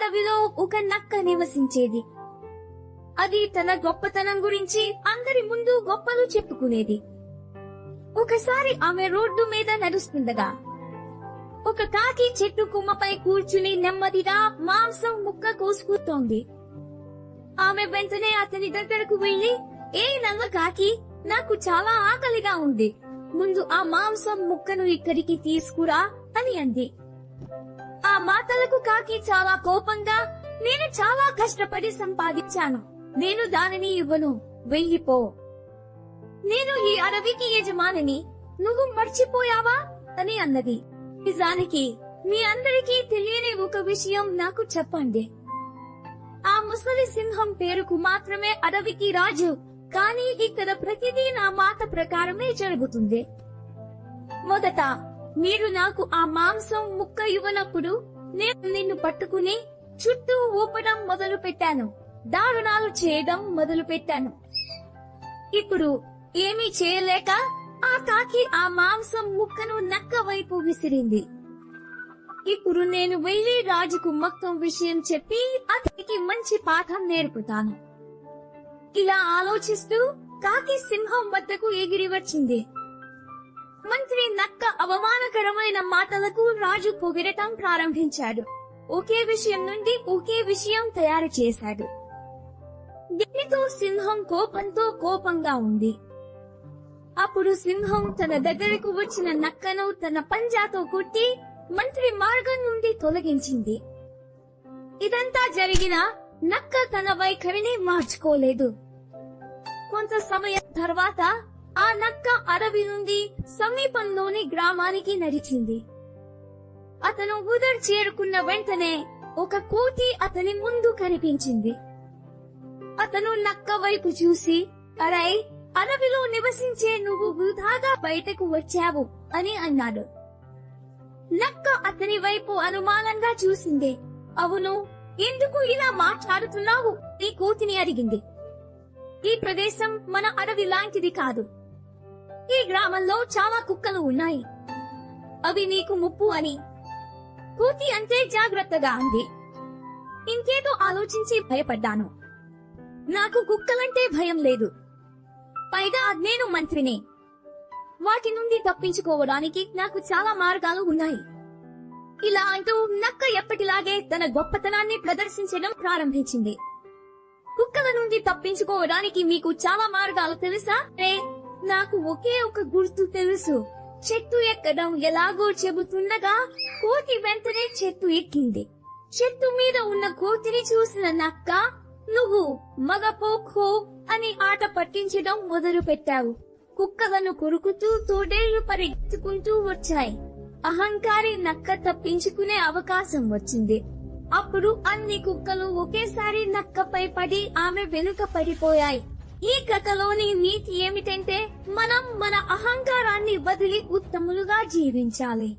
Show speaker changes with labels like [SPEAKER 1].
[SPEAKER 1] అడవిలో ఒక నక్క నివసించేది. అది తన గొప్పతనం గురించి అందరి ముందు గొప్పలు చెప్పుకునేది. ఒకసారి ఆమె రోడ్డు మీద నడుస్తుండగా ఒక కాకి చెట్టు కొమ్మపై కూర్చుని నెమ్మదిగా మాంసం ముక్క కోసుకుంటోంది. ఆమె వెంటనే అతని దగ్గరకు వెళ్లి, ఏ నల్ల కాకి, నాకు చాలా ఆకలిగా ఉంది, ముందు ఆ మాంసం ముక్కను ఇక్కడికి తీసుకురా అని అంది. ఆ మాటలకు కాకి చాలా కోపంగా, నేను చాలా కష్టపడి సంపాదించాను, నేను దానిని ఇవ్వను, వెళ్ళిపో. నేను ఈ అడవికి యజమానిని, నువ్వు మర్చిపోయావా అని అన్నది. నిజానికి మీ అందరికీ తెలియని ఒక విషయం నాకు చెప్పండి. ఆ ముసలి సింహం పేరుకు మాత్రమే అడవికి రాజు, కానీ ఇక్కడ ప్రతిదీ నా మాట ప్రకారమే జరుగుతుంది. మొదట మీరు నాకు ఆ మాంసం ముక్క ఇవ్వనప్పుడు నేను నిన్ను పట్టుకుని చుట్టూ ఊపడం మొదలు పెట్టాను, దారుణాలు చేయడం మొదలు పెట్టాను. ఇప్పుడు ఏమీ చేయలేక ఆ కాకి ఆ మాంసం ముక్కను నక్క వైపు విసిరింది. ఇప్పుడు నేను వెళ్లి రాజుకు మొత్తం విషయం చెప్పి అతనికి మంచి పాఠం నేర్పుతాను. ఇలా ఆలోచిస్తూ కాకి సింహం వద్దకు ఎగిరి వచ్చింది. మంత్రి నక్క అవమానకరమైన మాటలకు రాజు పొగిడటం ప్రారంభించాడు. ఒకే విషయం నుండి ఒకే విషయం తయారు చేశాడు. దీనితో సింహం కోపంగా ఉంది. అప్పుడు సింహం తన దగ్గరకు వచ్చిన నక్కను తన పంజాతో కొట్టి మంత్రి మార్గం నుండి తొలగించింది. ఇదంతా జరిగినా నక్క తన వైఖరిని మార్చుకోలేదు. కొంత సమయం తర్వాత ఆ నక్క అడవి నుండి సమీపంలోని గ్రామానికి నడిచింది. అతను ఊదర్ చేరుకున్న వెంటనే ఒక కోతి అతని ముందు కనిపించింది. అతను నక్క వైపు చూసి, అరై, అడవిలో నివసించే నువ్వు వృధాగా బయటకు వచ్చావు అని అన్నాడు. నక్క అతని వైపు అనుమానంగా చూసింది. అవును, ఎందుకు ఇలా మాట్లాడుతున్నావు? ఈ కోతిని అడిగింది. ఈ ప్రదేశం మన అడవి లాంటిది కాదు. ఈ గ్రామంలో చాలా కుక్కలు ఉన్నాయి, అవి నీకు ముప్పు అని కోతి అంటే జాగ్రత్తగా అంది. ఇంకేదో ఆలోచించి భయపడ్డాను. నాకు కుక్కలంటే భయం లేదు, పైగా నేను మంత్రిని, వాటి నుండి తప్పించుకోవడానికి నాకు చాలా మార్గాలు ఉన్నాయి. ఇలా అంటూ నక్క ఎప్పటిలాగే తన గొప్పతనాన్ని ప్రదర్శించడం ప్రారంభించింది. కుక్కల నుండి తప్పించుకోవడానికి మీకు చాలా మార్గాలు తెలుసా? నాకు ఒకే ఒక గుర్తు తెలుసు. చెట్టు ఎక్కడం ఎలాగో చెబుతుండగా కోతి వెంటనే చెట్టు ఎక్కింది. చెట్టు మీద ఉన్న కోతిని చూసిన నక్క, నువ్వు మగ పోఖో అని ఆట పట్టించడం మొదలు పెట్టావు. కుక్కలను కొరుకుతూ తోడేళ్లు పరిగెత్తుకుంటూ వచ్చాయి. అహంకారి నక్క తప్పించుకునే అవకాశం వచ్చింది. అప్పుడు అన్ని కుక్కలు ఒకేసారి నక్కపై పడి ఆమె వెనుక పడిపోయాయి. ఈ కథలోని నీతి ఏమిటంటే మనం మన అహంకారాన్ని వదిలి ఉత్తములుగా జీవించాలి.